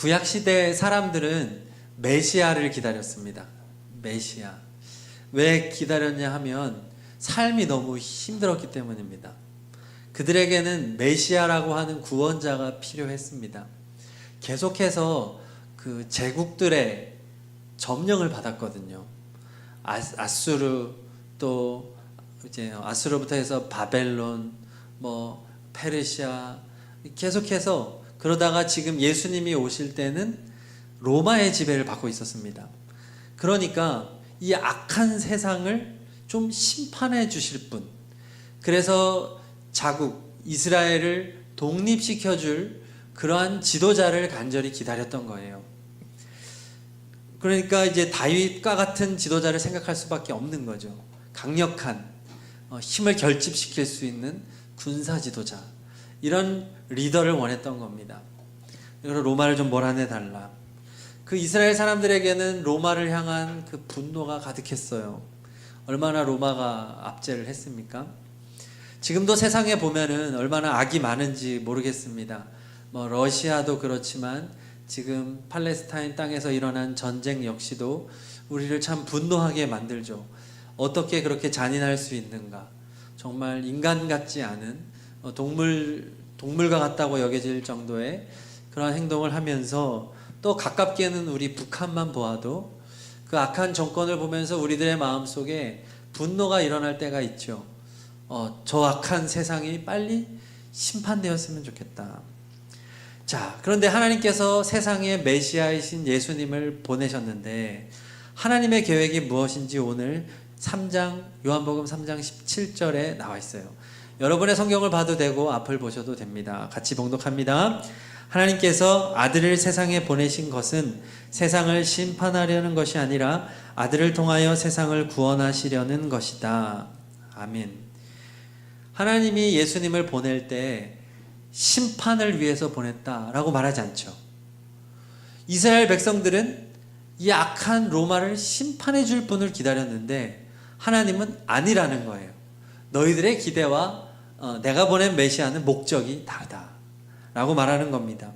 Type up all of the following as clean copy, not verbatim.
구약시대 사람들은 메시아를 기다렸습니다. 메시아. 왜 기다렸냐 하면 삶이 너무 힘들었기 때문입니다. 그들에게는 메시아라고 하는 구원자가 필요했습니다. 계속해서 그 제국들의 점령을 받았거든요. 아수르, 또 이제 아수르부터 해서 바벨론, 페르시아, 계속해서 그러다가 지금 예수님이 오실 때는 로마의 지배를 받고 있었습니다. 그러니까 이 악한 세상을 좀 심판해 주실 분, 그래서 자국 이스라엘을 독립시켜 줄 그러한 지도자를 간절히 기다렸던 거예요. 그러니까 이제 다윗과 같은 지도자를 생각할 수밖에 없는 거죠. 강력한 힘을 결집시킬 수 있는 군사 지도자, 이런 리더를 원했던 겁니다. 그래서 로마를 좀 몰아내 달라. 그 이스라엘 사람들에게는 로마를 향한 그 분노가 가득했어요. 얼마나 로마가 압제를 했습니까? 지금도 세상에 보면은 얼마나 악이 많은지 모르겠습니다. 러시아도 그렇지만 지금 팔레스타인 땅에서 일어난 전쟁 역시도 우리를 참 분노하게 만들죠. 어떻게 그렇게 잔인할 수 있는가? 정말 인간 같지 않은 동물과 같다고 여겨질 정도의 그런 행동을 하면서, 또 가깝게는 우리 북한만 보아도 그 악한 정권을 보면서 우리들의 마음속에 분노가 일어날 때가 있죠. 저 악한 세상이 빨리 심판되었으면 좋겠다. 자, 그런데 하나님께서 세상에 메시아이신 예수님을 보내셨는데 하나님의 계획이 무엇인지 오늘 요한복음 3장 17절에 나와 있어요. 여러분의 성경을 봐도 되고 앞을 보셔도 됩니다. 같이 봉독합니다. 하나님께서 아들을 세상에 보내신 것은 세상을 심판하려는 것이 아니라 아들을 통하여 세상을 구원하시려는 것이다. 아멘. 하나님이 예수님을 보낼 때 심판을 위해서 보냈다라고 말하지 않죠. 이스라엘 백성들은 이 악한 로마를 심판해 줄 분을 기다렸는데 하나님은 아니라는 거예요. 너희들의 기대와 내가 보낸 메시아는 목적이 다르다라고 말하는 겁니다.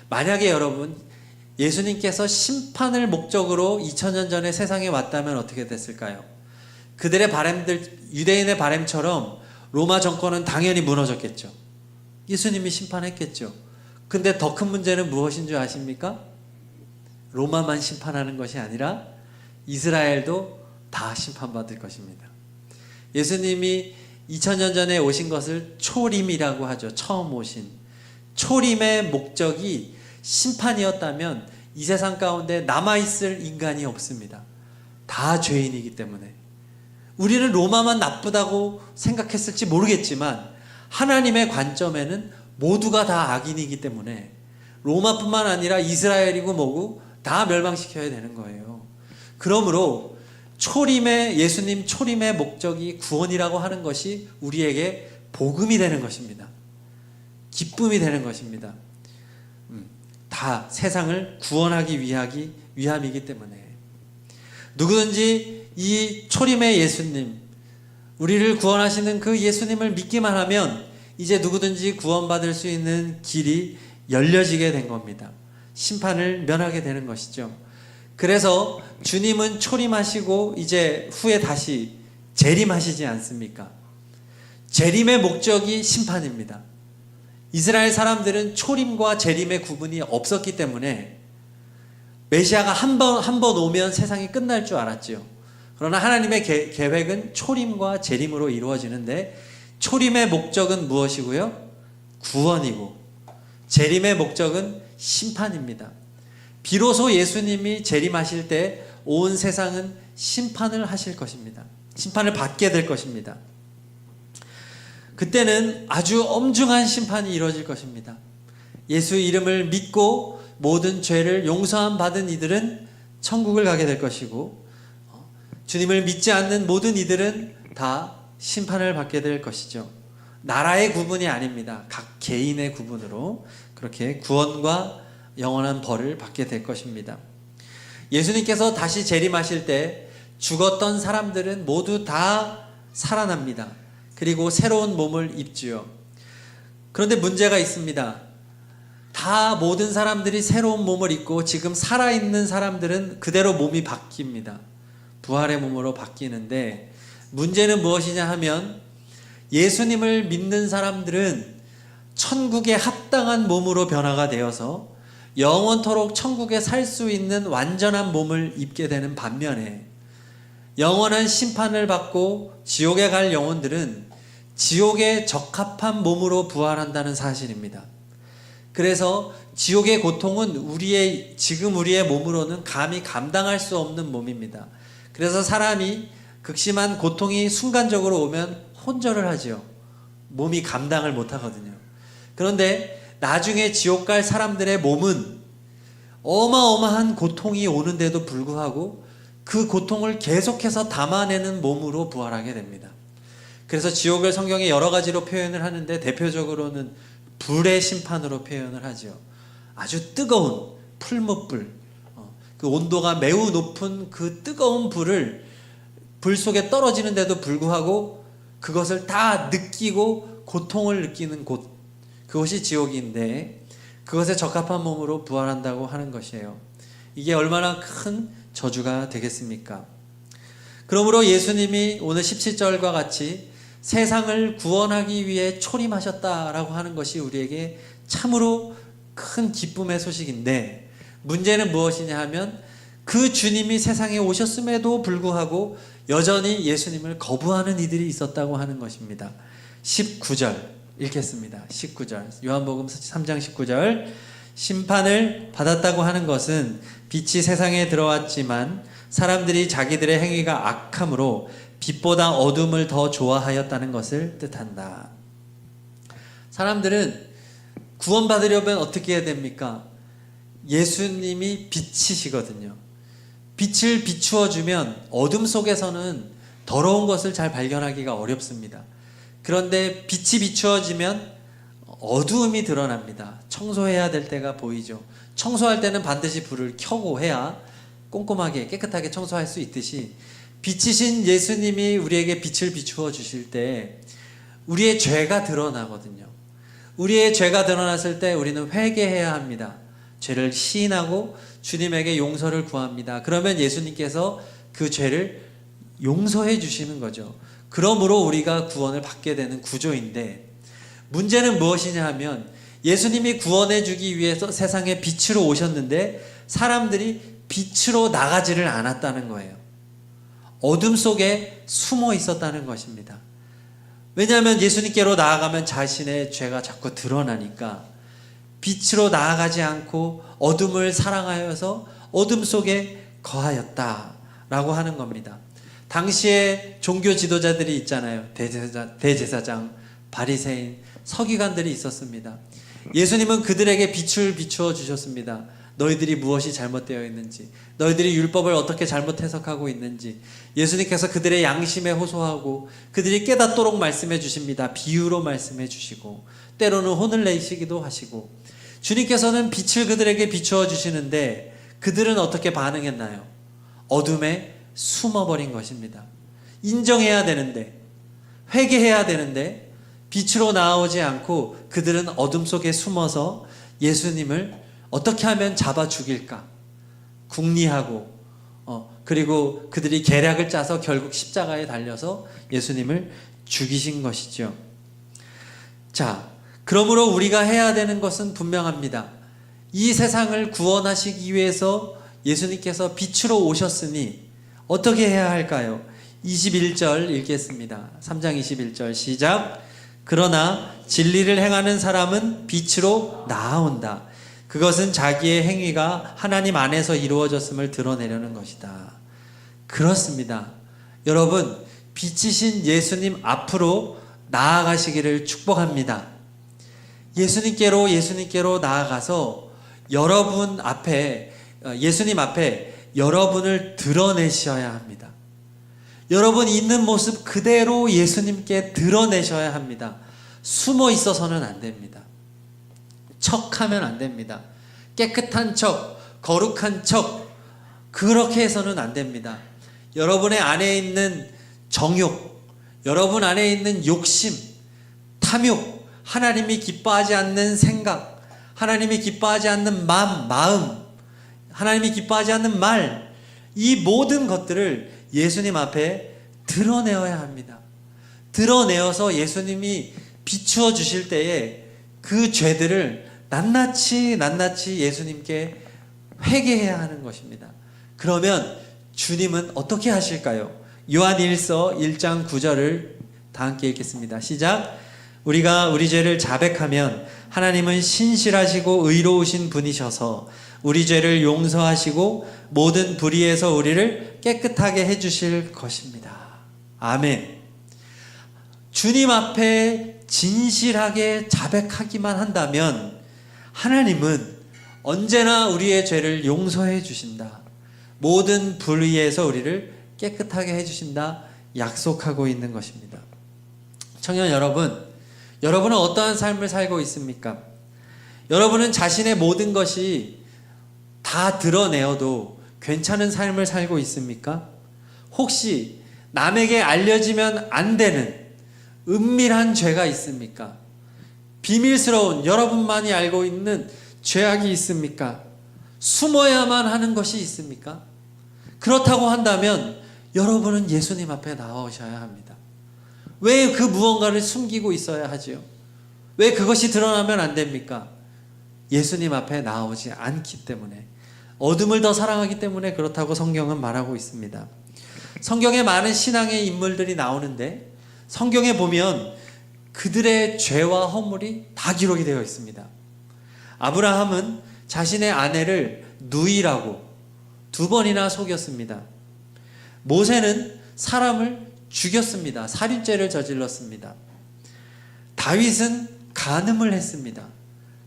만약에 여러분, 예수님께서 심판을 목적으로 2000년 전에 세상에 왔다면 어떻게 됐을까요? 그들의 바램들, 유대인의 바램처럼 로마 정권은 당연히 무너졌겠죠. 예수님이 심판했겠죠. 근데 더 큰 문제는 무엇인 줄 아십니까? 로마만 심판하는 것이 아니라 이스라엘도 다 심판받을 것입니다. 예수님이 2000년 전에 오신 것을 초림이라고 하죠. 처음 오신. 초림의 목적이 심판이었다면 이 세상 가운데 남아있을 인간이 없습니다. 다 죄인이기 때문에. 우리는 로마만 나쁘다고 생각했을지 모르겠지만 하나님의 관점에는 모두가 다 악인이기 때문에 로마뿐만 아니라 이스라엘이고 뭐고 다 멸망시켜야 되는 거예요. 그러므로 예수님 초림의 목적이 구원이라고 하는 것이 우리에게 복음이 되는 것입니다. 기쁨이 되는 것입니다. 다 세상을 구원하기 위함이기 때문에 누구든지 이 초림의 예수님, 우리를 구원하시는 그 예수님을 믿기만 하면 이제 누구든지 구원받을 수 있는 길이 열려지게 된 겁니다. 심판을 면하게 되는 것이죠. 그래서 주님은 초림하시고 이제 후에 다시 재림하시지 않습니까? 재림의 목적이 심판입니다. 이스라엘 사람들은 초림과 재림의 구분이 없었기 때문에 메시아가 한 번 오면 세상이 끝날 줄 알았죠. 그러나 하나님의 계획은 초림과 재림으로 이루어지는데 초림의 목적은 무엇이고요? 구원이고 재림의 목적은 심판입니다. 비로소 예수님이 재림하실 때 온 세상은 심판을 하실 것입니다. 심판을 받게 될 것입니다. 그때는 아주 엄중한 심판이 이루어질 것입니다. 예수 이름을 믿고 모든 죄를 용서함 받은 이들은 천국을 가게 될 것이고 주님을 믿지 않는 모든 이들은 다 심판을 받게 될 것이죠. 나라의 구분이 아닙니다. 각 개인의 구분으로 그렇게 구원과 영원한 벌을 받게 될 것입니다. 예수님께서 다시 재림하실 때 죽었던 사람들은 모두 다 살아납니다. 그리고 새로운 몸을 입지요. 그런데 문제가 있습니다. 다 모든 사람들이 새로운 몸을 입고 지금 살아있는 사람들은 그대로 몸이 바뀝니다. 부활의 몸으로 바뀌는데 문제는 무엇이냐 하면 예수님을 믿는 사람들은 천국에 합당한 몸으로 변화가 되어서 영원토록 천국에 살 수 있는 완전한 몸을 입게 되는 반면에 영원한 심판을 받고 지옥에 갈 영혼들은 지옥에 적합한 몸으로 부활한다는 사실입니다. 그래서 지옥의 고통은 지금 우리의 몸으로는 감히 감당할 수 없는 몸입니다. 그래서 사람이 극심한 고통이 순간적으로 오면 혼절을 하지요. 몸이 감당을 못 하거든요. 그런데 나중에 지옥 갈 사람들의 몸은 어마어마한 고통이 오는데도 불구하고 그 고통을 계속해서 담아내는 몸으로 부활하게 됩니다. 그래서 지옥을 성경에 여러 가지로 표현을 하는데 대표적으로는 불의 심판으로 표현을 하죠. 아주 뜨거운 풀무불, 그 온도가 매우 높은 그 뜨거운 불을 불 속에 떨어지는데도 불구하고 그것을 다 느끼고 고통을 느끼는 곳, 그것이 지옥인데 그것에 적합한 몸으로 부활한다고 하는 것이에요. 이게 얼마나 큰 저주가 되겠습니까? 그러므로 예수님이 오늘 17절과 같이 세상을 구원하기 위해 초림하셨다라고 하는 것이 우리에게 참으로 큰 기쁨의 소식인데 문제는 무엇이냐 하면 그 주님이 세상에 오셨음에도 불구하고 여전히 예수님을 거부하는 이들이 있었다고 하는 것입니다. 19절 읽겠습니다. 19절 요한복음 3장 19절 심판을 받았다고 하는 것은 빛이 세상에 들어왔지만 사람들이 자기들의 행위가 악함으로 빛보다 어둠을 더 좋아하였다는 것을 뜻한다. 사람들은 구원받으려면 어떻게 해야 됩니까? 예수님이 빛이시거든요. 빛을 비추어주면 어둠 속에서는 더러운 것을 잘 발견하기가 어렵습니다. 그런데 빛이 비추어지면 어두움이 드러납니다. 청소해야 될 때가 보이죠. 청소할 때는 반드시 불을 켜고 해야 꼼꼼하게 깨끗하게 청소할 수 있듯이 빛이신 예수님이 우리에게 빛을 비추어 주실 때 우리의 죄가 드러나거든요. 우리의 죄가 드러났을 때 우리는 회개해야 합니다. 죄를 시인하고 주님에게 용서를 구합니다. 그러면 예수님께서 그 죄를 용서해 주시는 거죠. 그러므로 우리가 구원을 받게 되는 구조인데 문제는 무엇이냐 하면 예수님이 구원해 주기 위해서 세상에 빛으로 오셨는데 사람들이 빛으로 나가지를 않았다는 거예요. 어둠 속에 숨어 있었다는 것입니다. 왜냐하면 예수님께로 나아가면 자신의 죄가 자꾸 드러나니까 빛으로 나아가지 않고 어둠을 사랑하여서 어둠 속에 거하였다라고 하는 겁니다. 당시에 종교 지도자들이 있잖아요. 대제사장, 바리새인, 서기관들이 있었습니다. 예수님은 그들에게 빛을 비추어 주셨습니다. 너희들이 무엇이 잘못되어 있는지, 너희들이 율법을 어떻게 잘못 해석하고 있는지 예수님께서 그들의 양심에 호소하고 그들이 깨닫도록 말씀해 주십니다. 비유로 말씀해 주시고 때로는 혼을 내시기도 하시고 주님께서는 빛을 그들에게 비추어 주시는데 그들은 어떻게 반응했나요? 어둠에 숨어버린 것입니다. 인정해야 되는데, 회개해야 되는데 빛으로 나오지 않고 그들은 어둠 속에 숨어서 예수님을 어떻게 하면 잡아 죽일까 궁리하고 그리고 그들이 계략을 짜서 결국 십자가에 달려서 예수님을 죽이신 것이죠. 자, 그러므로 우리가 해야 되는 것은 분명합니다. 이 세상을 구원하시기 위해서 예수님께서 빛으로 오셨으니 어떻게 해야 할까요? 21절 읽겠습니다. 3장 21절 시작. 그러나 진리를 행하는 사람은 빛으로 나아온다. 그것은 자기의 행위가 하나님 안에서 이루어졌음을 드러내려는 것이다. 그렇습니다. 여러분, 빛이신 예수님 앞으로 나아가시기를 축복합니다. 예수님께로 나아가서 여러분 앞에, 예수님 앞에 여러분을 드러내셔야 합니다. 여러분 있는 모습 그대로 예수님께 드러내셔야 합니다. 숨어 있어서는 안 됩니다. 척하면 안 됩니다. 깨끗한 척, 거룩한 척, 그렇게 해서는 안 됩니다. 여러분의 안에 있는 정욕, 여러분 안에 있는 욕심, 탐욕, 하나님이 기뻐하지 않는 생각, 하나님이 기뻐하지 않는 마음, 하나님이 기뻐하지 않는 말, 이 모든 것들을 예수님 앞에 드러내어야 합니다. 드러내어서 예수님이 비추어 주실 때에 그 죄들을 낱낱이 예수님께 회개해야 하는 것입니다. 그러면 주님은 어떻게 하실까요? 요한일서 1장 9절을 다 함께 읽겠습니다. 시작. 우리가 우리 죄를 자백하면 하나님은 신실하시고 의로우신 분이셔서 우리 죄를 용서하시고 모든 불의에서 우리를 깨끗하게 해주실 것입니다. 아멘. 주님 앞에 진실하게 자백하기만 한다면 하나님은 언제나 우리의 죄를 용서해 주신다. 모든 불의에서 우리를 깨끗하게 해주신다. 약속하고 있는 것입니다. 청년 여러분, 여러분은 어떠한 삶을 살고 있습니까? 여러분은 자신의 모든 것이 다 드러내어도 괜찮은 삶을 살고 있습니까? 혹시 남에게 알려지면 안 되는 은밀한 죄가 있습니까? 비밀스러운 여러분만이 알고 있는 죄악이 있습니까? 숨어야만 하는 것이 있습니까? 그렇다고 한다면 여러분은 예수님 앞에 나오셔야 합니다. 왜 그 무언가를 숨기고 있어야 하지요? 왜 그것이 드러나면 안 됩니까? 예수님 앞에 나오지 않기 때문에, 어둠을 더 사랑하기 때문에 그렇다고 성경은 말하고 있습니다. 성경에 많은 신앙의 인물들이 나오는데 성경에 보면 그들의 죄와 허물이 다 기록이 되어 있습니다. 아브라함은 자신의 아내를 누이라고 2번이나 속였습니다. 모세는 사람을 죽였습니다. 살인죄를 저질렀습니다. 다윗은 간음을 했습니다.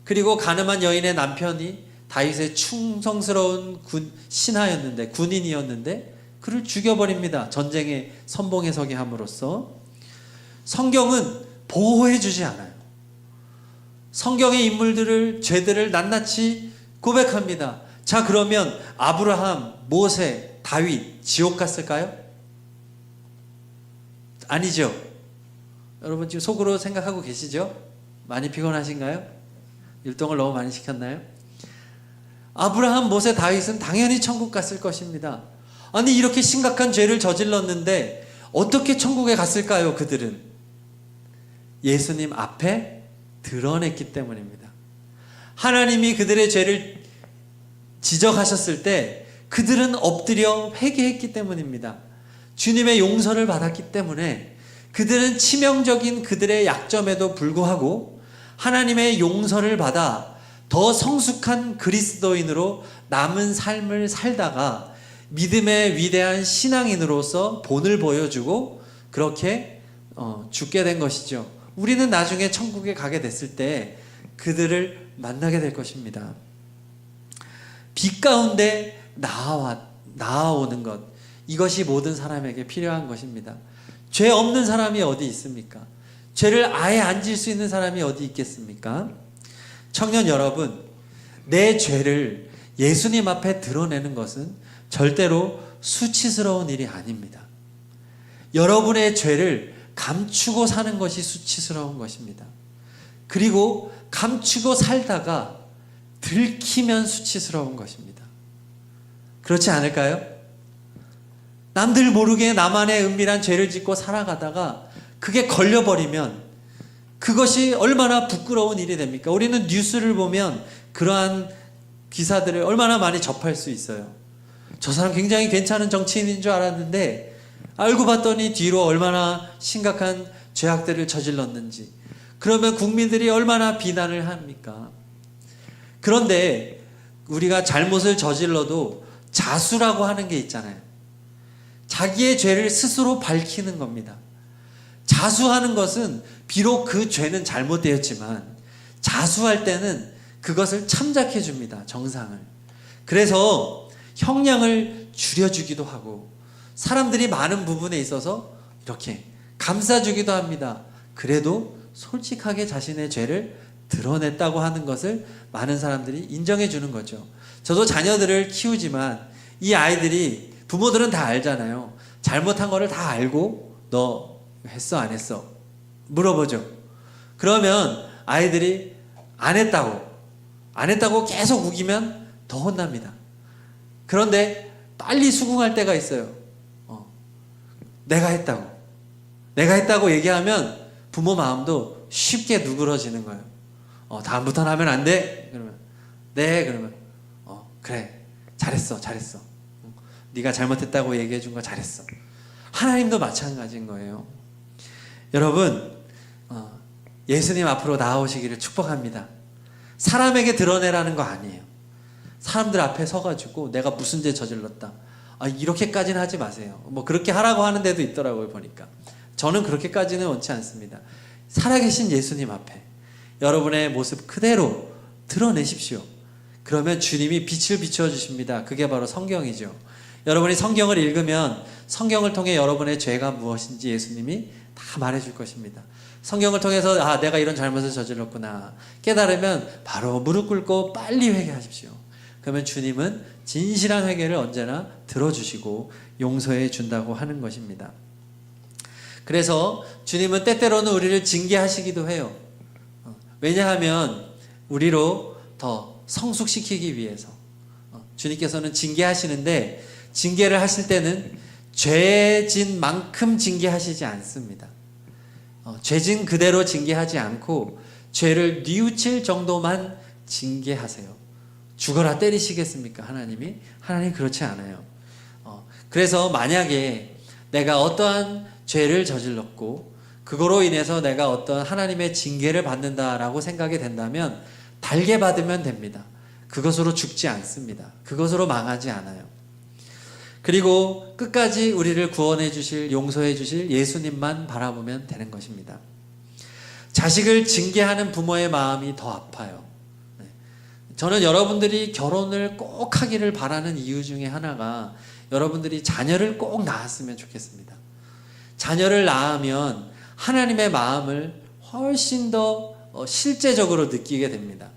그리고 간음한 여인의 남편이 다윗의 충성스러운 신하였는데, 군인이었는데 그를 죽여버립니다. 전쟁에 선봉에 서게 함으로써. 성경은 보호해 주지 않아요. 성경의 인물들을, 죄들을 낱낱이 고백합니다. 자, 그러면 아브라함, 모세, 다윗 지옥 갔을까요? 아니죠. 여러분 지금 속으로 생각하고 계시죠? 많이 피곤하신가요? 율동을 너무 많이 시켰나요? 아브라함, 모세, 다윗은 당연히 천국 갔을 것입니다. 아니, 이렇게 심각한 죄를 저질렀는데 어떻게 천국에 갔을까요? 그들은 예수님 앞에 드러냈기 때문입니다. 하나님이 그들의 죄를 지적하셨을 때 그들은 엎드려 회개했기 때문입니다. 주님의 용서를 받았기 때문에 그들은 치명적인 그들의 약점에도 불구하고 하나님의 용서를 받아 더 성숙한 그리스도인으로 남은 삶을 살다가 믿음의 위대한 신앙인으로서 본을 보여주고 그렇게 죽게 된 것이죠. 우리는 나중에 천국에 가게 됐을 때 그들을 만나게 될 것입니다. 빛 가운데 나아오는 것, 이것이 모든 사람에게 필요한 것입니다. 죄 없는 사람이 어디 있습니까? 죄를 아예 안 질 수 있는 사람이 어디 있겠습니까? 청년 여러분, 내 죄를 예수님 앞에 드러내는 것은 절대로 수치스러운 일이 아닙니다. 여러분의 죄를 감추고 사는 것이 수치스러운 것입니다. 그리고 감추고 살다가 들키면 수치스러운 것입니다. 그렇지 않을까요? 남들 모르게 나만의 은밀한 죄를 짓고 살아가다가 그게 걸려버리면 그것이 얼마나 부끄러운 일이 됩니까? 우리는 뉴스를 보면 그러한 기사들을 얼마나 많이 접할 수 있어요. 저 사람 굉장히 괜찮은 정치인인 줄 알았는데 알고 봤더니 뒤로 얼마나 심각한 죄악들을 저질렀는지. 그러면 국민들이 얼마나 비난을 합니까? 그런데 우리가 잘못을 저질러도 자수라고 하는 게 있잖아요. 자기의 죄를 스스로 밝히는 겁니다. 자수하는 것은 비록 그 죄는 잘못되었지만 자수할 때는 그것을 참작해 줍니다. 정상을. 그래서 형량을 줄여주기도 하고 사람들이 많은 부분에 있어서 이렇게 감싸주기도 합니다. 그래도 솔직하게 자신의 죄를 드러냈다고 하는 것을 많은 사람들이 인정해 주는 거죠. 저도 자녀들을 키우지만 이 아이들이, 부모들은 다 알잖아요. 잘못한 거를 다 알고 너 했어 안 했어 물어보죠. 그러면 아이들이 안 했다고, 안 했다고 계속 우기면 더 혼납니다. 그런데 빨리 수긍할 때가 있어요. 내가 했다고 얘기하면 부모 마음도 쉽게 누그러지는 거예요. 다음부터는 하면 안 돼. 그러면 네. 그러면 그래, 잘했어. 네가 잘못했다고 얘기해 준 거 잘했어. 하나님도 마찬가지인 거예요. 여러분, 예수님 앞으로 나아오시기를 축복합니다. 사람에게 드러내라는 거 아니에요. 사람들 앞에 서가지고 내가 무슨 죄 저질렀다, 이렇게까지는 하지 마세요. 뭐 그렇게 하라고 하는 데도 있더라고요, 보니까. 저는 그렇게까지는 원치 않습니다. 살아계신 예수님 앞에 여러분의 모습 그대로 드러내십시오. 그러면 주님이 빛을 비추어 주십니다. 그게 바로 성경이죠. 여러분이 성경을 읽으면 성경을 통해 여러분의 죄가 무엇인지 예수님이 다 말해줄 것입니다. 성경을 통해서 내가 이런 잘못을 저질렀구나 깨달으면 바로 무릎 꿇고 빨리 회개하십시오. 그러면 주님은 진실한 회개를 언제나 들어주시고 용서해 준다고 하는 것입니다. 그래서 주님은 때때로는 우리를 징계하시기도 해요. 왜냐하면 우리로 더 성숙시키기 위해서. 주님께서는 징계하시는데 징계를 하실 때는 죄진 만큼 징계하시지 않습니다. 죄진 그대로 징계하지 않고 죄를 뉘우칠 정도만 징계하세요. 죽어라 때리시겠습니까? 하나님이? 하나님 그렇지 않아요. 그래서 만약에 내가 어떠한 죄를 저질렀고 그거로 인해서 내가 어떤 하나님의 징계를 받는다라고 생각이 된다면 달게 받으면 됩니다. 그것으로 죽지 않습니다. 그것으로 망하지 않아요. 그리고 끝까지 우리를 구원해 주실, 용서해 주실 예수님만 바라보면 되는 것입니다. 자식을 징계하는 부모의 마음이 더 아파요. 저는 여러분들이 결혼을 꼭 하기를 바라는 이유 중에 하나가 여러분들이 자녀를 꼭 낳았으면 좋겠습니다. 자녀를 낳으면 하나님의 마음을 훨씬 더 실제적으로 느끼게 됩니다.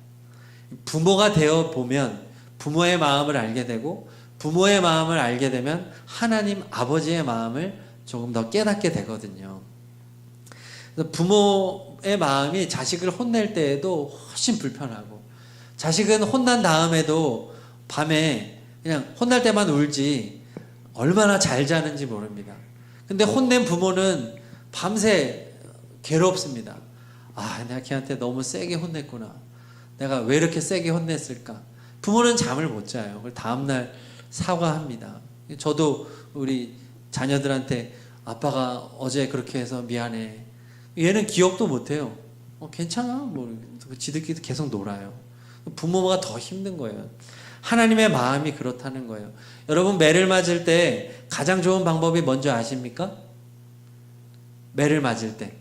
부모가 되어 보면 부모의 마음을 알게 되고 부모의 마음을 알게 되면 하나님 아버지의 마음을 조금 더 깨닫게 되거든요. 그래서 부모의 마음이 자식을 혼낼 때에도 훨씬 불편하고 자식은 혼난 다음에도 밤에 그냥 혼날 때만 울지 얼마나 잘 자는지 모릅니다. 근데 혼낸 부모는 밤새 괴롭습니다. 내가 걔한테 너무 세게 혼냈구나. 내가 왜 이렇게 세게 혼냈을까? 부모는 잠을 못 자요. 다음날 사과합니다. 저도 우리 자녀들한테 아빠가 어제 그렇게 해서 미안해. 얘는 기억도 못해요. 괜찮아. 뭐 지들끼리 계속 놀아요. 부모가 더 힘든 거예요. 하나님의 마음이 그렇다는 거예요. 여러분 매를 맞을 때 가장 좋은 방법이 뭔지 아십니까? 매를 맞을 때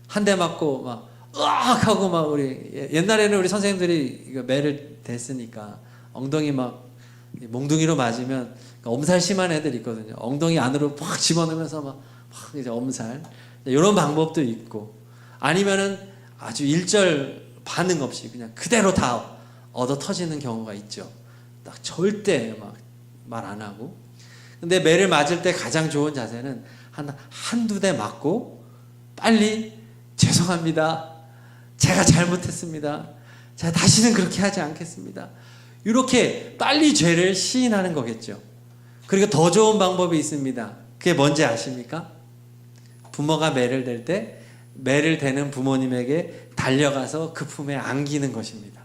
한 대 맞고 막 으악 하고 막 우리 옛날에는 우리 선생님들이 매를 댔으니까 엉덩이 막 몽둥이로 맞으면 엄살 심한 애들 있거든요. 엉덩이 안으로 팍 집어넣으면서 막 이제 엄살. 이런 방법도 있고 아니면은 아주 일절 반응 없이 그냥 그대로 다 얻어 터지는 경우가 있죠. 딱 절대 막 말 안 하고. 근데 매를 맞을 때 가장 좋은 자세는 한두 대 맞고 빨리 죄송합니다. 제가 잘못했습니다. 제가 다시는 그렇게 하지 않겠습니다. 이렇게 빨리 죄를 시인하는 거겠죠. 그리고 더 좋은 방법이 있습니다. 그게 뭔지 아십니까? 부모가 매를 댈 때 매를 대는 부모님에게 달려가서 그 품에 안기는 것입니다.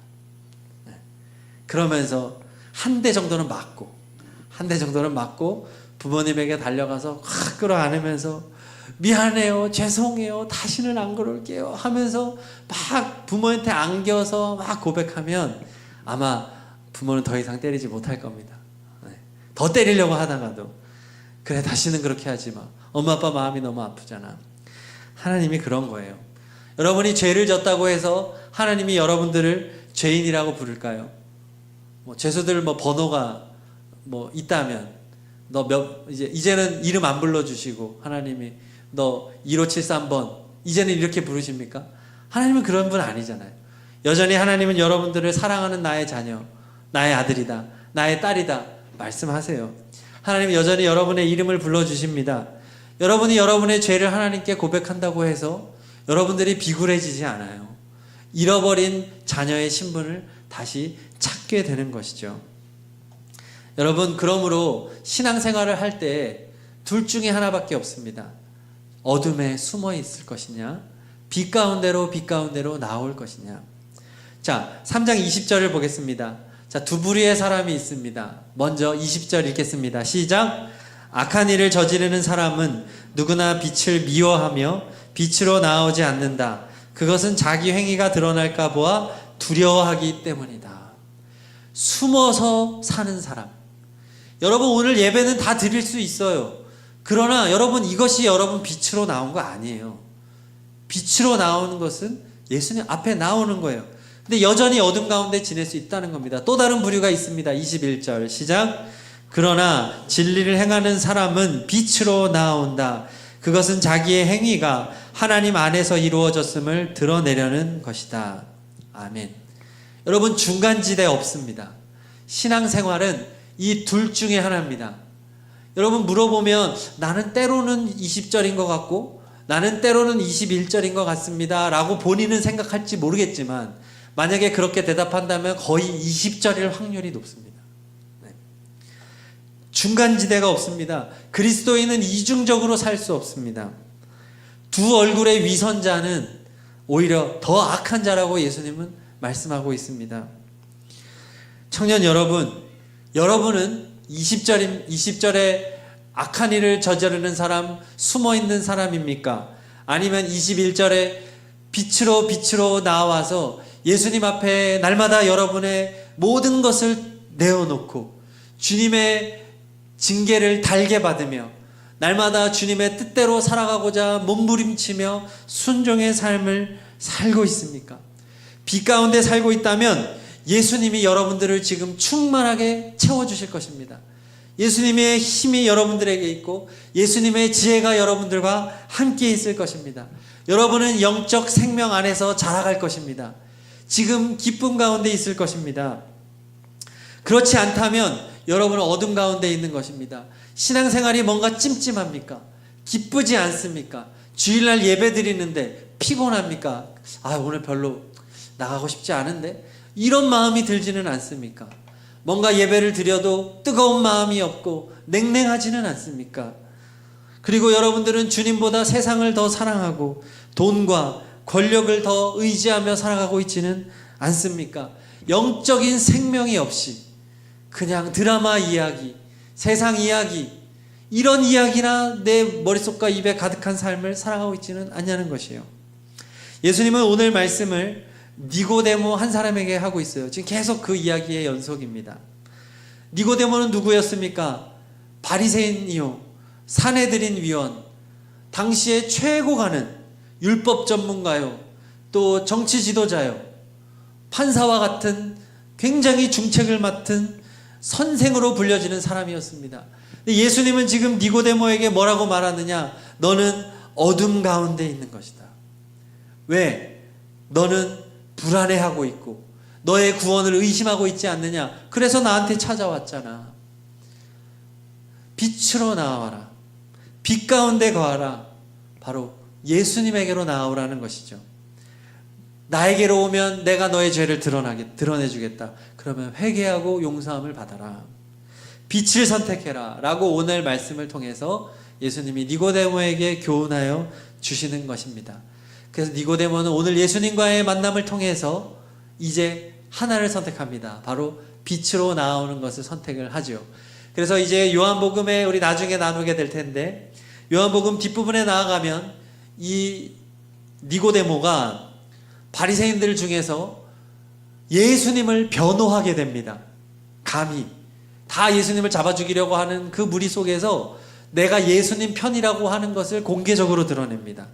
그러면서 한 대 정도는 맞고 부모님에게 달려가서 확 끌어안으면서 미안해요, 죄송해요, 다시는 안 그럴게요 하면서 막 부모한테 안겨서 막 고백하면 아마 부모는 더 이상 때리지 못할 겁니다. 더 때리려고 하다가도 그래 다시는 그렇게 하지 마. 엄마 아빠 마음이 너무 아프잖아. 하나님이 그런 거예요. 여러분이 죄를 졌다고 해서 하나님이 여러분들을 죄인이라고 부를까요? 죄수들 번호가 있다면 이제는 이름 안 불러주시고 하나님이 너 1573번 이제는 이렇게 부르십니까? 하나님은 그런 분 아니잖아요. 여전히 하나님은 여러분들을 사랑하는 나의 자녀, 나의 아들이다, 나의 딸이다 말씀하세요. 하나님은 여전히 여러분의 이름을 불러주십니다. 여러분이 여러분의 죄를 하나님께 고백한다고 해서 여러분들이 비굴해지지 않아요. 잃어버린 자녀의 신분을 다시 찾게 되는 것이죠. 여러분, 그러므로 신앙생활을 할 때 둘 중에 하나밖에 없습니다. 어둠에 숨어 있을 것이냐, 빛 가운데로 나올 것이냐. 자, 3장 20절을 보겠습니다. 자, 두 부류의 사람이 있습니다. 먼저 20절 읽겠습니다. 시작. 악한 일을 저지르는 사람은 누구나 빛을 미워하며 빛으로 나오지 않는다. 그것은 자기 행위가 드러날까 보아 두려워하기 때문이다. 숨어서 사는 사람. 여러분, 오늘 예배는 다 드릴 수 있어요. 그러나 여러분, 이것이 여러분 빛으로 나온 거 아니에요. 빛으로 나오는 것은 예수님 앞에 나오는 거예요. 근데 여전히 어둠 가운데 지낼 수 있다는 겁니다. 또 다른 부류가 있습니다. 21절 시작. 그러나 진리를 행하는 사람은 빛으로 나온다. 그것은 자기의 행위가 하나님 안에서 이루어졌음을 드러내려는 것이다. 아멘. 여러분, 중간지대 없습니다. 신앙생활은 이 둘 중에 하나입니다. 여러분, 물어보면 나는 때로는 20절인 것 같고 나는 때로는 21절인 것 같습니다 라고 본인은 생각할지 모르겠지만, 만약에 그렇게 대답한다면 거의 20절일 확률이 높습니다. 네. 중간지대가 없습니다. 그리스도인은 이중적으로 살 수 없습니다. 두 얼굴의 위선자는 오히려 더 악한 자라고 예수님은 말씀하고 있습니다. 청년 여러분, 여러분은 20절에 악한 일을 저지르는 사람, 숨어있는 사람입니까? 아니면 21절에 빛으로 나와서 예수님 앞에 날마다 여러분의 모든 것을 내어놓고 주님의 징계를 달게 받으며 날마다 주님의 뜻대로 살아가고자 몸부림치며 순종의 삶을 살고 있습니까? 빛 가운데 살고 있다면 예수님이 여러분들을 지금 충만하게 채워주실 것입니다. 예수님의 힘이 여러분들에게 있고 예수님의 지혜가 여러분들과 함께 있을 것입니다. 여러분은 영적 생명 안에서 자라갈 것입니다. 지금 기쁨 가운데 있을 것입니다. 그렇지 않다면 여러분은 어둠 가운데 있는 것입니다. 신앙생활이 뭔가 찜찜합니까? 기쁘지 않습니까? 주일날 예배 드리는데 피곤합니까? 오늘 별로 나가고 싶지 않은데? 이런 마음이 들지는 않습니까? 뭔가 예배를 드려도 뜨거운 마음이 없고 냉랭하지는 않습니까? 그리고 여러분들은 주님보다 세상을 더 사랑하고 돈과 권력을 더 의지하며 살아가고 있지는 않습니까? 영적인 생명이 없이 그냥 드라마 이야기, 세상 이야기, 이런 이야기나 내 머릿속과 입에 가득한 삶을 살아가고 있지는 않냐는 것이에요. 예수님은 오늘 말씀을 니고데모 한 사람에게 하고 있어요. 지금 계속 그 이야기의 연속입니다. 니고데모는 누구였습니까? 바리새인이요, 사내들인 위원, 당시에 최고가는 율법 전문가요, 또 정치 지도자요, 판사와 같은 굉장히 중책을 맡은 선생으로 불려지는 사람이었습니다. 예수님은 지금 니고데모에게 뭐라고 말하느냐? 너는 어둠 가운데 있는 것이다. 왜? 너는 불안해하고 있고 너의 구원을 의심하고 있지 않느냐? 그래서 나한테 찾아왔잖아. 빛으로 나와라. 빛 가운데 거하라. 바로 예수님에게로 나오라는 것이죠. 나에게로 오면 내가 너의 죄를 드러내주겠다. 그러면 회개하고 용서함을 받아라. 빛을 선택해라 라고 오늘 말씀을 통해서 예수님이 니고데모에게 교훈하여 주시는 것입니다. 그래서 니고데모는 오늘 예수님과의 만남을 통해서 이제 하나를 선택합니다. 바로 빛으로 나오는 것을 선택을 하죠. 그래서 이제 요한복음에 우리 나중에 나누게 될 텐데, 요한복음 뒷부분에 나아가면 이 니고데모가 바리새인들 중에서 예수님을 변호하게 됩니다. 감히 다 예수님을 잡아 죽이려고 하는 그 무리 속에서 내가 예수님 편이라고 하는 것을 공개적으로 드러냅니다.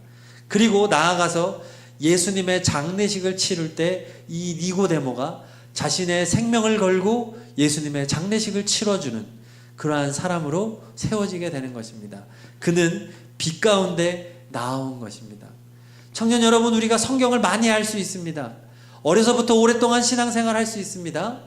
그리고 나아가서 예수님의 장례식을 치를 때 이 니고데모가 자신의 생명을 걸고 예수님의 장례식을 치러주는 그러한 사람으로 세워지게 되는 것입니다. 그는 빛 가운데 나온 것입니다. 청년 여러분, 우리가 성경을 많이 알 수 있습니다. 어려서부터 오랫동안 신앙생활 할 수 있습니다.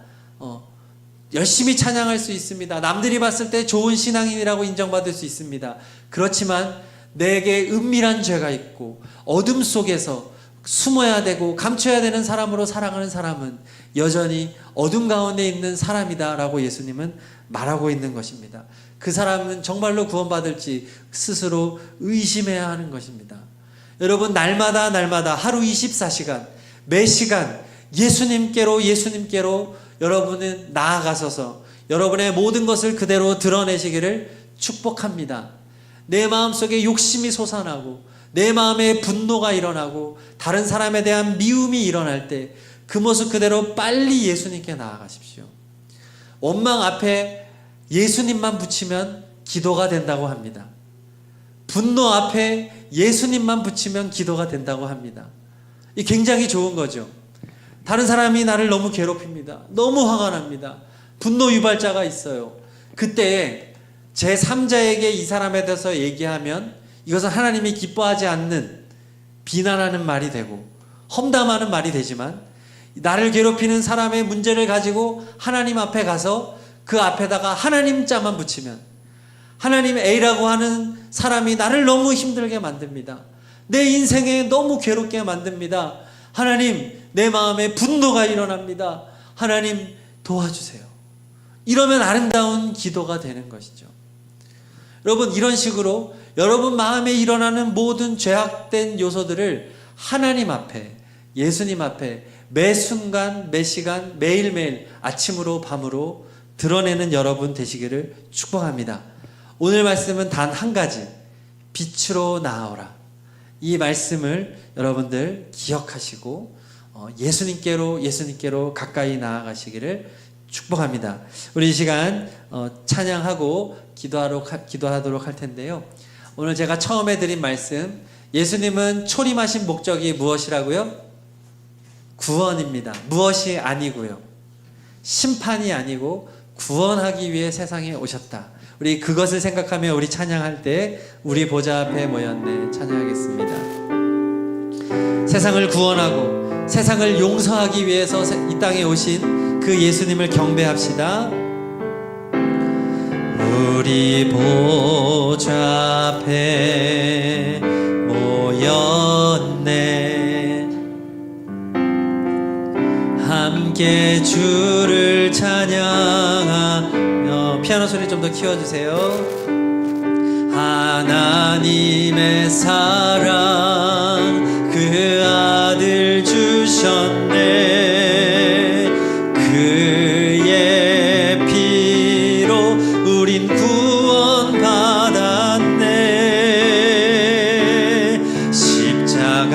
열심히 찬양할 수 있습니다. 남들이 봤을 때 좋은 신앙인이라고 인정받을 수 있습니다. 그렇지만 내게 은밀한 죄가 있고 어둠 속에서 숨어야 되고 감춰야 되는 사람으로 살아가는 사람은 여전히 어둠 가운데 있는 사람이다라고 예수님은 말하고 있는 것입니다. 그 사람은 정말로 구원받을지 스스로 의심해야 하는 것입니다. 여러분, 날마다 하루 24시간 매 시간 예수님께로 여러분은 나아가셔서 여러분의 모든 것을 그대로 드러내시기를 축복합니다. 내 마음속에 욕심이 솟아나고 내 마음에 분노가 일어나고 다른 사람에 대한 미움이 일어날 때 그 모습 그대로 빨리 예수님께 나아가십시오. 원망 앞에 예수님만 붙이면 기도가 된다고 합니다. 분노 앞에 예수님만 붙이면 기도가 된다고 합니다. 이 굉장히 좋은 거죠. 다른 사람이 나를 너무 괴롭힙니다. 너무 화가 납니다. 분노 유발자가 있어요. 그때 제3자에게 이 사람에 대해서 얘기하면 이것은 하나님이 기뻐하지 않는 비난하는 말이 되고 험담하는 말이 되지만, 나를 괴롭히는 사람의 문제를 가지고 하나님 앞에 가서 그 앞에다가 하나님 자만 붙이면, 하나님 A라고 하는 사람이 나를 너무 힘들게 만듭니다. 내 인생에 너무 괴롭게 만듭니다. 하나님, 내 마음에 분노가 일어납니다. 하나님 도와주세요. 이러면 아름다운 기도가 되는 것이죠. 여러분, 이런 식으로 여러분 마음에 일어나는 모든 죄악된 요소들을 하나님 앞에, 예수님 앞에 매 순간, 매 시간, 매일매일 아침으로 밤으로 드러내는 여러분 되시기를 축복합니다. 오늘 말씀은 단 한 가지, 빛으로 나아오라. 이 말씀을 여러분들 기억하시고 예수님께로 가까이 나아가시기를 축복합니다. 우리 이 시간 찬양하고 기도하도록 할 텐데요. 오늘 제가 처음에 드린 말씀, 예수님은 초림하신 목적이 무엇이라고요? 구원입니다. 무엇이 아니고요. 심판이 아니고 구원하기 위해 세상에 오셨다. 우리 그것을 생각하며 우리 찬양할 때 우리 보좌 앞에 모였네 찬양하겠습니다. 세상을 구원하고 세상을 용서하기 위해서 이 땅에 오신 그 예수님을 경배합시다. 우리 보좌 앞에 모였네. 함께 주를 찬양하며, 피아노 소리 좀 더 키워주세요. 하나님의 사랑 그 아들 주셨네. 그의 피로 우린 구원받았네. 십자가에서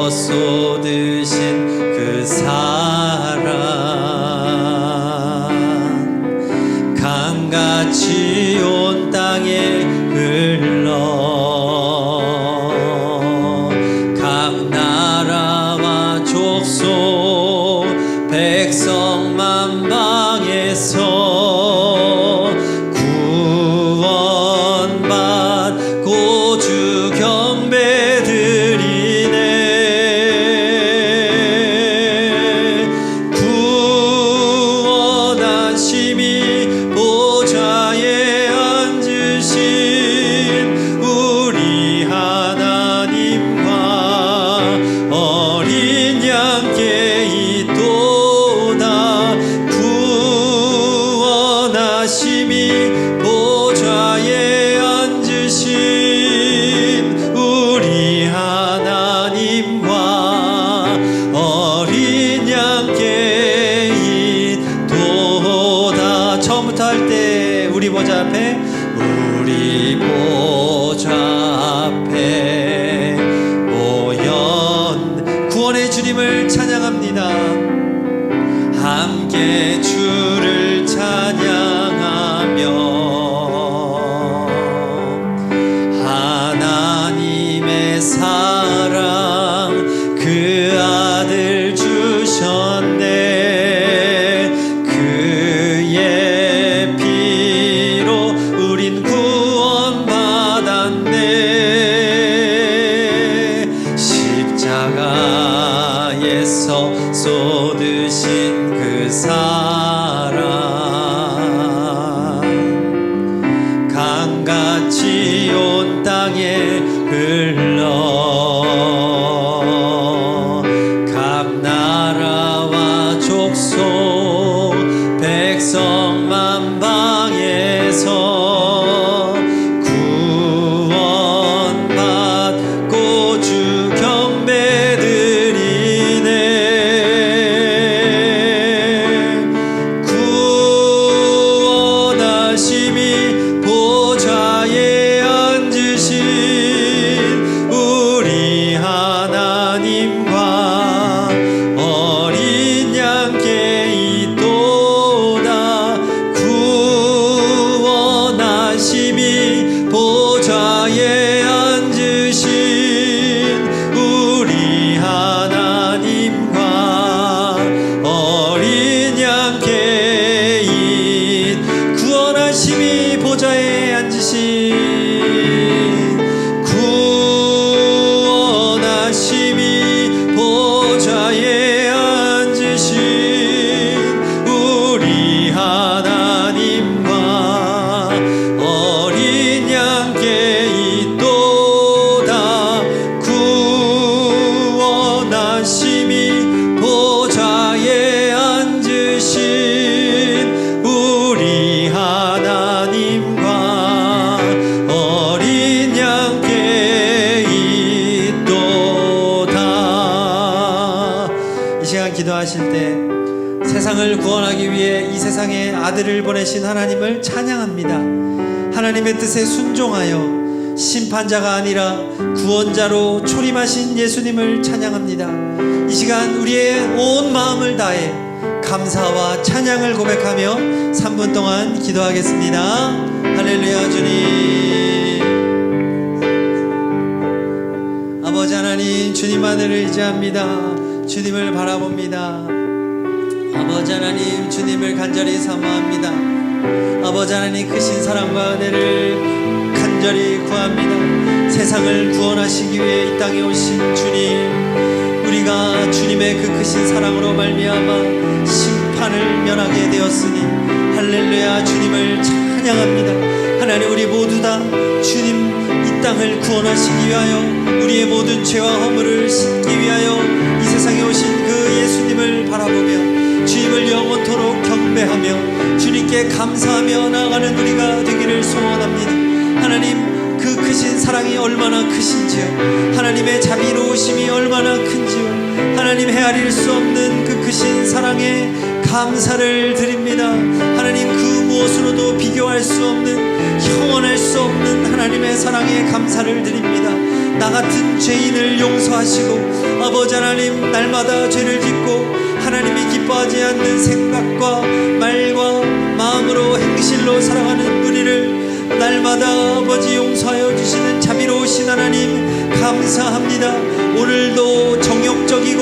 쏟으신 그 사랑 강같이 온 땅에 흘러 각 나라와 족속 백성 만방에서 구원받고 주 경배 드리네. 구원하심이 보좌에 앉으신 우리 하나님과 어린 양께 있도다. 구원하심이 보좌에 앉으신 우리 하나님과 어린 양께 있도다. 처음부터 할 때 우리 보좌 앞에, 우리 보좌 앞에 모연 구원의 주님을 찬양합니다. 함께 주를 찬양하며 하나님의 사랑 그 아들 주셨네. 그의 피로 우린 구원받았네. 십자가에서 쏟으신 그 사랑 백성 만방에서 구원받고 주 경배 드리네. 구원하심이 보좌에 앉으신 우리 하나님과 어린 양께 있도다. 구원하심이 보좌에 앉으신 우리 하나님과 어린 양께 구원하심이 보좌에 앉으신 구원하심이 보좌에 앉으신 우리 하나님과 어린 양께 있도다. 구원하심이 보좌에 앉으신 우리 하나님과 어린 양께 있도다. 이 시간 기도하실 때 세상을 구원하기 위해 이 세상에 아들을 보내신 하나님을 찬양합니다. 하나님의 뜻에 순종하여 심판자가 아니라 구원자로 초림하신 예수님을 찬양합니다. 이 시간 우리의 온 마음을 다해 감사와 찬양을 고백하며 3분 동안 기도하겠습니다. 할렐루야. 주님, 아버지 하나님, 주님만을 의지합니다. 주님을 바라봅니다. 아버지 하나님, 주님을 간절히 사모합니다. 아버지 하나님, 크신 사랑과 은혜를 간절히 구합니다. 세상을 구원하시기 위해 이 땅에 오신 주님, 우리가 주님의 그 크신 사랑으로 말미암아 심판을 면하게 되었으니 할렐루야. 주님을 찬양합니다. 하나님, 우리 모두 다 주님 이 땅을 구원하시기 위하여 우리의 모든 죄와 허물을 씻기 위하여 이 세상에 오신 그 예수님을 바라보며 주님을 영원토록 경배하며 주님께 감사하며 나아가는 우리가 되기를 소원합니다. 하나님, 그 크신 사랑이 얼마나 크신지요, 하나님의 자비로우심이 얼마나 큰지요, 하나님 헤아릴 수 없는 그 크신 사랑에 감사를 드립니다. 하나님, 그 무엇으로도 비교할 수 없는, 형언할 수 없는 하나님의 사랑에 감사를 드립니다. 나 같은 죄인을 용서하시고 아버지 하나님, 날마다 죄를 짓고 하나님이 기뻐하지 않는 생각과 말과 마음으로 행실로 살아가는 우리를 날마다 아버지 용서하여 주시는 자비로우신 하나님 감사합니다. 오늘도 정욕적이고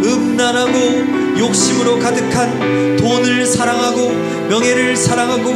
음란하고 욕심으로 가득한 돈을 사랑하고 명예를 사랑하고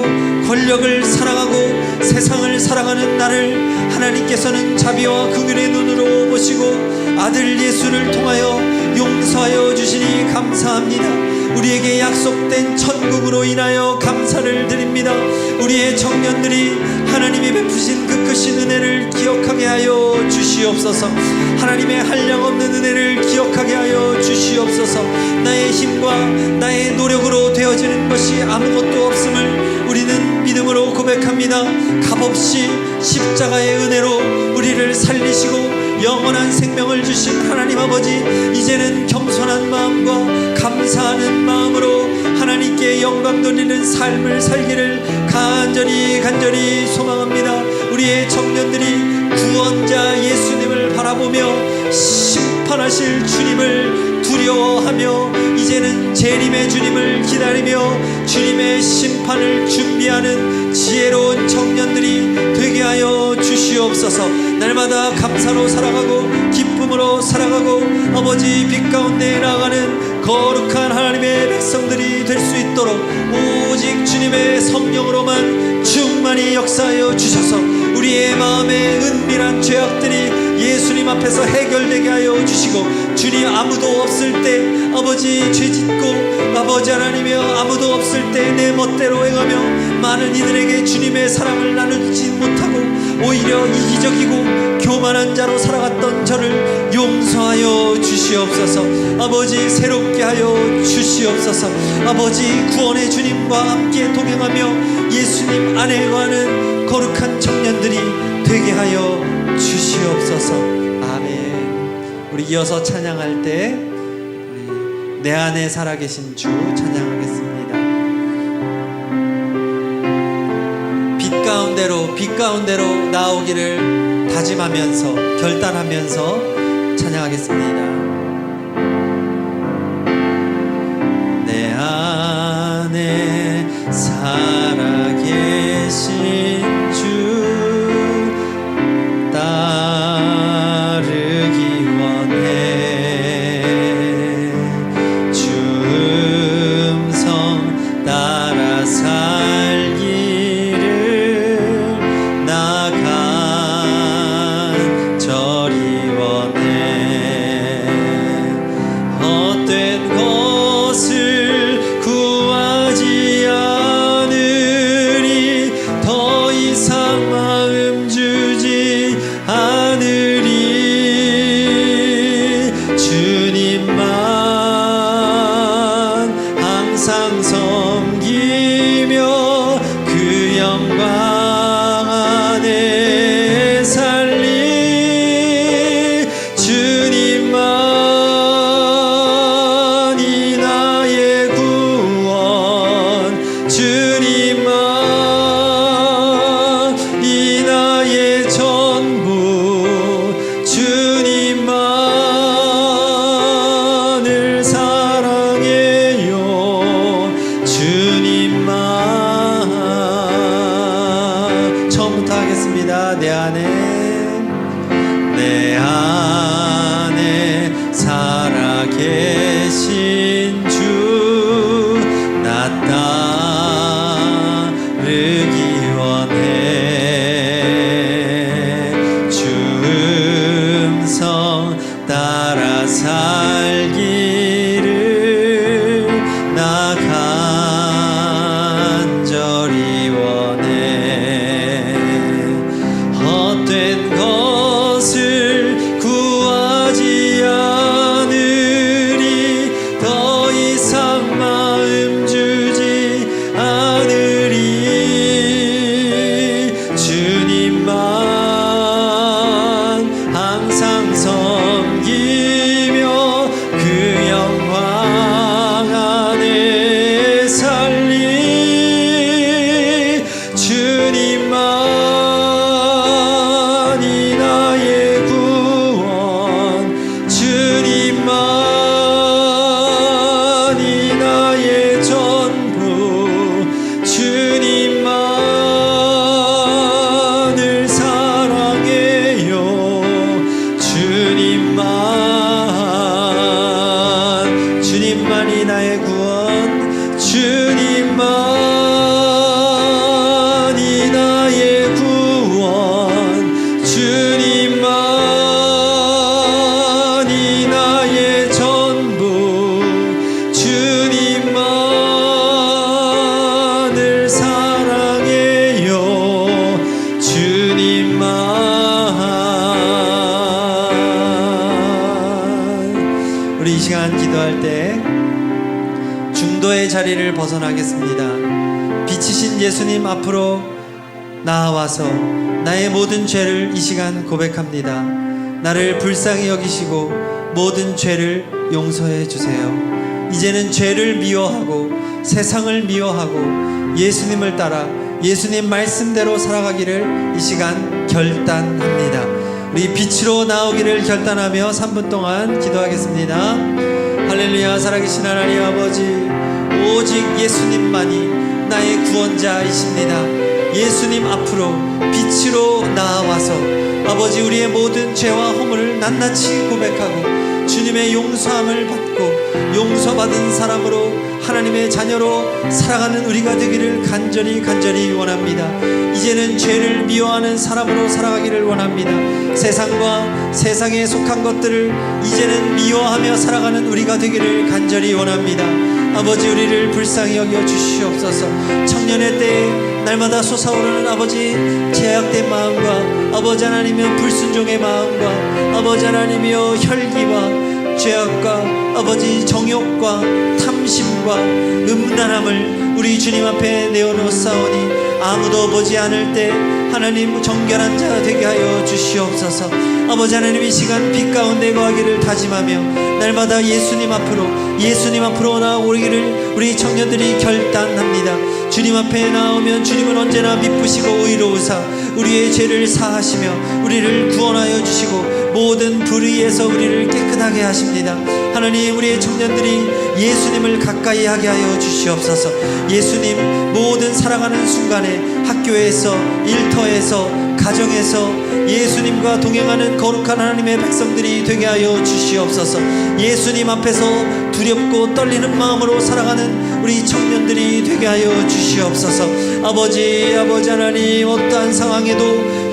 권력을 사랑하고 세상을 사랑하는 나를 하나님께서는 자비와 긍휼의 눈으로 보시고 아들 예수를 통하여 용서하여 주시니 감사합니다. 우리에게 약속된 천국으로 인하여 감사를 드립니다. 우리의 청년들이 하나님이 베푸신 그 크신 은혜를 기억하게 하여 주시옵소서. 하나님의 한량없는 은혜를 기억하게 하여 주시옵소서. 나의 힘과 나의 노력으로 되어지는 것이 아무것도 없음을 우리는 믿음으로 고백합니다. 값없이 십자가의 은혜로 우리를 살리시고 영원한 생명을 주신 하나님 아버지, 이제는 겸손한 마음과 감사하는 마음으로 하나님께 영광 돌리는 삶을 살기를 간절히 소망합니다. 우리의 청년들이 구원자 예수님을 바라보며 심판하실 주님을 두려워하며 이제는 재림의 주님을 기다리며 주님의 심판을 준비하는 지혜로운 청년들이 되게 하여 주시옵소서. 날마다 감사로 살아가고 기쁨으로 살아가고 아버지 빛 가운데 나아가는 거룩한 하나님의 백성들이 될 수 있도록 오직 주님의 성령으로만 충만히 역사하여 주셔서 우리의 마음의 은밀한 죄악들이 예수님 앞에서 해결되게 하여 주시고, 주님 아무도 없을 때 아버지 죄짓고 아버지 하나님이여 아무도 없을 때 내 멋대로 행하며 많은 이들에게 주님의 사랑을 나누지 못하고 오히려 이기적이고 교만한 자로 살아갔던 저를 용서하여 주시옵소서. 아버지 새롭게 하여 주시옵소서. 아버지 구원의 주님 예수님과 함께 동행하며 예수님 안에 거하는 거룩한 청년들이 되게 하여 주시옵소서. 아멘. 우리 이어서 찬양할 때 우리 내 안에 살아계신 주 찬양하겠습니다. 빛 가운데로 나오기를 다짐하면서 결단하면서 찬양하겠습니다. 내 안에 살아계신 주 따르기 원해. 주 음성 따라 살기를 나 간절히 원해. 헛된 것을 구하지 않으리. 더 이상 마음 주지 않으리. 주님만 항상 섬기며 그 영광 안에 살리. 주님만이 나의 구원. 주님만이 나의 전부. 주님만을 사랑해요. 주님만. 처음부터 하겠습니다. 내 안에 살아계신 주 나 따르기 원해. 주 음성 따라 살기를 나 간절히 원해. 헛된 것을 구하지 않으리. 더 이상 마음 주지 않으리. 주님만 항상 섬기며 그 영광 안에 살리. 주님만이 나의 구원. 주님만이 나의 전부. 주님만을 사랑해요. 주님만이 나의 구원. 주님만이 나의 구원. 주님만이 나의 전부. 주님만을 사랑해요. 주님만. 우리 이 시간 기도할 때 중도의 자리를 벗어나겠습니다. 빛이신 예수님 앞으로 나아와서 나의 모든 죄를 이 시간 고백합니다. 나를 불쌍히 여기시고 모든 죄를 용서해 주세요. 이제는 죄를 미워하고 세상을 미워하고 예수님을 따라 예수님 말씀대로 살아가기를 이 시간 결단합니다. 우리 빛으로 나오기를 결단하며 3분 동안 기도하겠습니다. 할렐루야. 살아계신 하나님 아버지, 오직 예수님만이 나의 구원자이십니다. 예수님 앞으로 빛으로 나아와서 아버지 우리의 모든 죄와 허물을 낱낱이 고백하고 주님의 용서함을 받고 용서받은 사람으로 하나님의 자녀로 살아가는 우리가 되기를 간절히 원합니다. 이제는 죄를 미워하는 사람으로 살아가기를 원합니다. 세상과 세상에 속한 것들을 이제는 미워하며 살아가는 우리가 되기를 간절히 원합니다. 아버지 우리를 불쌍히 여겨 주시옵소서. 청년의 때에 날마다 솟아오르는 아버지 제약된 마음과 아버지 하나님의 불순종의 마음과 아버지 하나님이여 혈기와 죄악과 아버지 정욕과 탐심과 음란함을 우리 주님 앞에 내어놓사오니 아무도 보지 않을 때 하나님 정결한 자 되게 하여 주시옵소서. 아버지 하나님, 이 시간 빛 가운데 거하기를 다짐하며 날마다 예수님 앞으로 나오기를 우리 청년들이 결단합니다. 주님 앞에 나오면 주님은 언제나 미쁘시고 의로우사 우리의 죄를 사하시며 우리를 구원하여 주시고 모든 불의에서 우리를 깨끗하게 하십니다. 하나님, 우리의 청년들이 예수님을 가까이 하게 하여 주시옵소서. 예수님, 모든 살아가는 순간에 학교에서, 일터에서, 가정에서 예수님과 동행하는 거룩한 하나님의 백성들이 되게 하여 주시옵소서. 예수님 앞에서 두렵고 떨리는 마음으로 살아가는 우리 청년들이 되게 하여 주시옵소서. 아버지 하나님, 어떠한 상황에도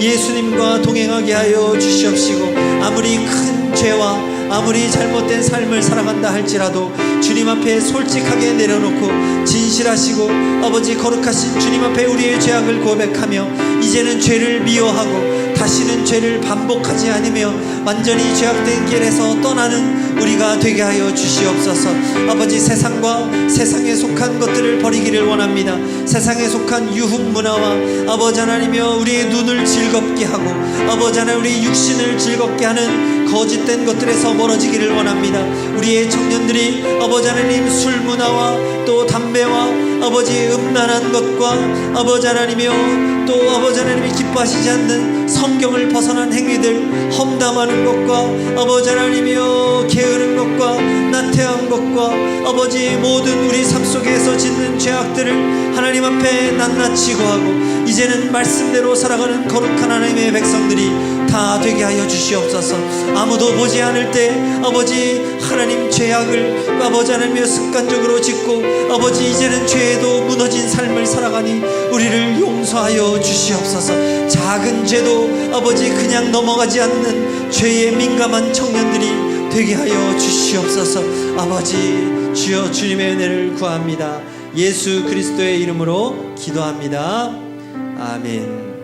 예수님과 동행하게 하여 주시옵시고 아무리 큰 죄와 아무리 잘못된 삶을 살아간다 할지라도 주님 앞에 솔직하게 내려놓고 진실하시고 아버지 거룩하신 주님 앞에 우리의 죄악을 고백하며 이제는 죄를 미워하고 다시는 죄를 반복하지 않으며 완전히 죄악된 길에서 떠나는 우리가 되게 하여 주시옵소서. 아버지, 세상과 세상에 속한 것들을 버리기를 원합니다. 세상에 속한 유흥 문화와 아버지 하나님이여 우리의 눈을 즐겁게 하고 아버지 하나님 우리 육신을 즐겁게 하는 거짓된 것들에서 멀어지기를 원합니다. 우리의 청년들이 아버지 하나님 술 문화와 또 담배와 아버지 음란한 것과 아버지 하나님이여 또 아버지 하나님이 기뻐하시지 않는 성경을 벗어난 행위들, 험담하는 것과 아버지 하나님이여 게으른 것과 나태한 것과 아버지 모든 우리 삶 속에서 짓는 죄악들을 하나님 앞에 낱낱이 고하고 이제는 말씀대로 살아가는 거룩한 하나님의 백성들이 다 되게 하여 주시옵소서. 아무도 보지 않을 때 아버지 하나님 죄악을 아버지 하나님의 습관적으로 짓고 아버지 이제는 죄에도 무너진 삶을 살아가니 우리를 용서하여 주시옵소서. 작은 죄도 아버지 그냥 넘어가지 않는 죄에 민감한 청년들이 되게 하여 주시옵소서. 아버지 주여 주님의 은혜를 구합니다. 예수 그리스도의 이름으로 기도합니다. 아멘.